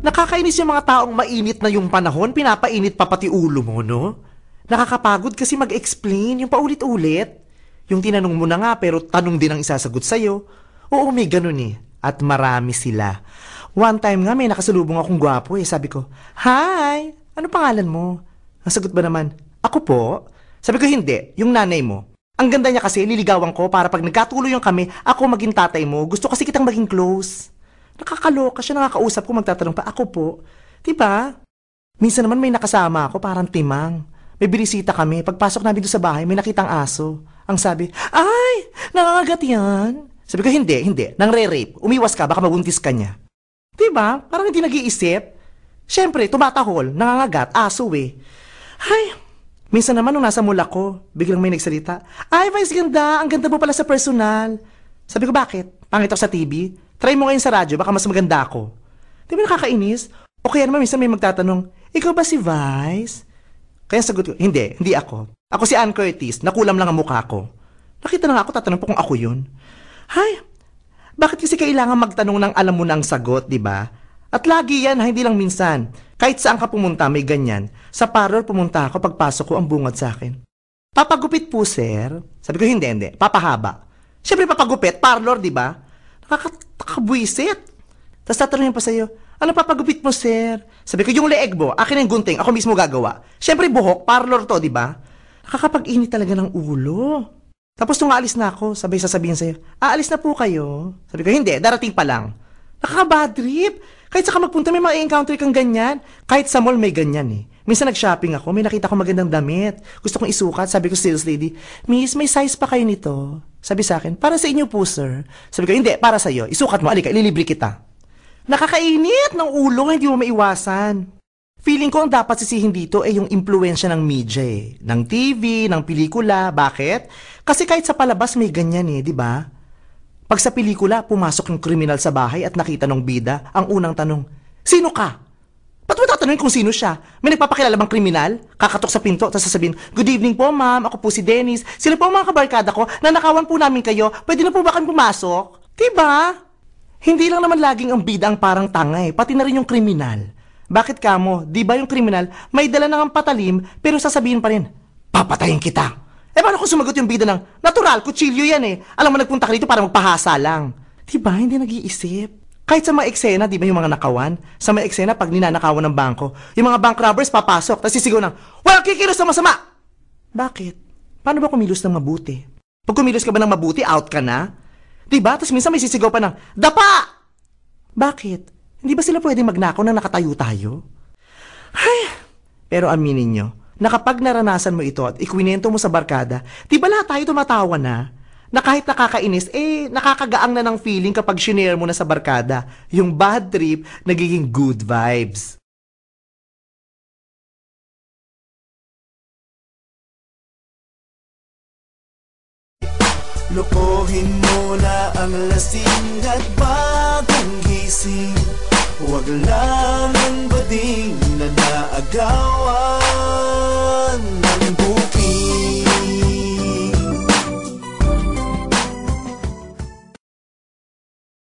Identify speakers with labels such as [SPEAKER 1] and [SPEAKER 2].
[SPEAKER 1] Nakakainis yung mga taong mainit na yung panahon, pinapainit pa pati ulo mo, no? Nakakapagod kasi mag-explain yung paulit-ulit. Yung tinanong mo na nga pero tanong din ang isasagot sa'yo. Oo, may ganun eh. At marami sila. One time nga may nakasalubong akong gwapo eh. Sabi ko, "Hi! Ano pangalan mo?" Ang sagot ba naman, "Ako po?" Sabi ko, "Hindi, yung nanay mo." Ang ganda niya kasi, liligawan ko para pag nagkatuloy yung kami, ako maging tatay mo. Gusto kasi kitang maging close. Nakakaloka siya, nakakausap ko, magtatanong pa, "Ako po." Diba? Minsan naman may nakasama ako, parang timang. May binisita kami. Pagpasok namin doon sa bahay, may nakitang aso. Ang sabi, "Ay, nangangagat yan." Sabi ko, hindi. Nangre-rape. Umiwas ka, baka mabuntis ka niya. Diba? Parang hindi nag-iisip. Siyempre, tumatahol, nangangagat, aso eh. Ay, minsan naman nung nasa mall ako, biglang may nagsalita, "Ay, Vice, ganda. Ang ganda mo pala sa personal." Sabi ko, "Bakit? Pangit ako sa TV? Try mo ngayon sa radyo, baka mas maganda ako." Di ba nakakainis? O kaya naman minsan may magtatanong, "Ikaw ba si Vice?" Kaya sagot ko, hindi ako. Ako si Ann Curtis, nakulam lang ang mukha ko. Nakita na nga ako, tatanong po kung ako yun. Hay, bakit kasi kailangan magtanong ng alam mo na ang sagot, di ba? At lagi yan, hindi lang minsan. Kahit saan ka pumunta, may ganyan. Sa parlor pumunta ako, pagpasok ko, ang bungad sa akin, "Papagupit po, sir." Sabi ko, hindi. Papahaba. Siyempre papagupit, parlor, di ba? Nakakabwisit. Tapos tatanungin pa sa'yo, "Ano papagupit mo, sir?" Sabi ko, "Yung leeg mo, akin ang gunting, ako mismo gagawa." Siyempre buhok, parlor to, di ba? Nakakapag-init talaga ng ulo. Tapos nung aalis na ako, sabay sasabihin sa'yo, "Aalis na po kayo." Sabi ko, "Hindi, darating pa lang." Nakaka-bad trip. Kahit saka magpunta, may ma-encounter kang ganyan. Kahit sa mall may ganyan eh. Minsan nag-shopping ako, may nakita ko magandang damit. Gusto kong isukat, sabi ko sales lady, "Miss, may size pa kayo nito?" Sabi sa akin, "Para sa inyo po, sir." Sabi ko, "Hindi, para sa'yo. Isukat mo, alika, ililibre kita." Nakakainit ng ulo, hindi mo maiwasan. Feeling ko ang dapat sisihin dito ay yung impluensya ng media eh. Ng TV, ng pelikula. Bakit? Kasi kahit sa palabas may ganyan eh, di ba? Pag sa pelikula, pumasok yung kriminal sa bahay at nakita ng bida, ang unang tanong, "Sino ka?" Ba't mo tatanungin kung sino siya? May nagpapakilala bang kriminal? Kakatok sa pinto, tapos sasabihin, "Good evening po, ma'am. Ako po si Dennis. Sila po ang mga kabarkada ko. Nanakawan po namin kayo. Pwede na po ba kami pumasok?" Diba? Hindi lang naman laging ang bida ang parang tanga eh. Pati na rin yung kriminal. Bakit kamo? Di ba yung kriminal may dala ng patalim pero sasabihin pa rin, "Papatayin kita." Paano kung sumagot yung bida ng, "Natural, kutsilyo yan eh. Alam mo, nagpunta ka dito para magpahasa lang." Diba? Hindi nag-iisip. Kahit sa mga eksena, di ba yung mga nakawan? Sa mga eksena, pag ninanakawan ng bangko, yung mga bank robbers papasok, tapos sisigaw ng, "Walang kikilos na masama!" Bakit? Paano ba kumilos ng mabuti? Pag kumilos ka ba ng mabuti, out ka na? Diba? Tapos minsan may sisigaw pa ng, "Dapa!" Bakit? Hindi ba sila pwedeng magnakaw na nakatayo tayo? Ay, pero aminin nyo, na kapag naranasan mo ito at ikwinento mo sa barkada, di ba lahat tayo tumatawa na? Na kahit nakakainis, nakakagaang na ng feeling kapag shinare mo na sa barkada. Yung bad trip, nagiging good vibes.
[SPEAKER 2] Lokohin mo na ang lasing at bagong gising. Huwag lang ang bading na naagawan.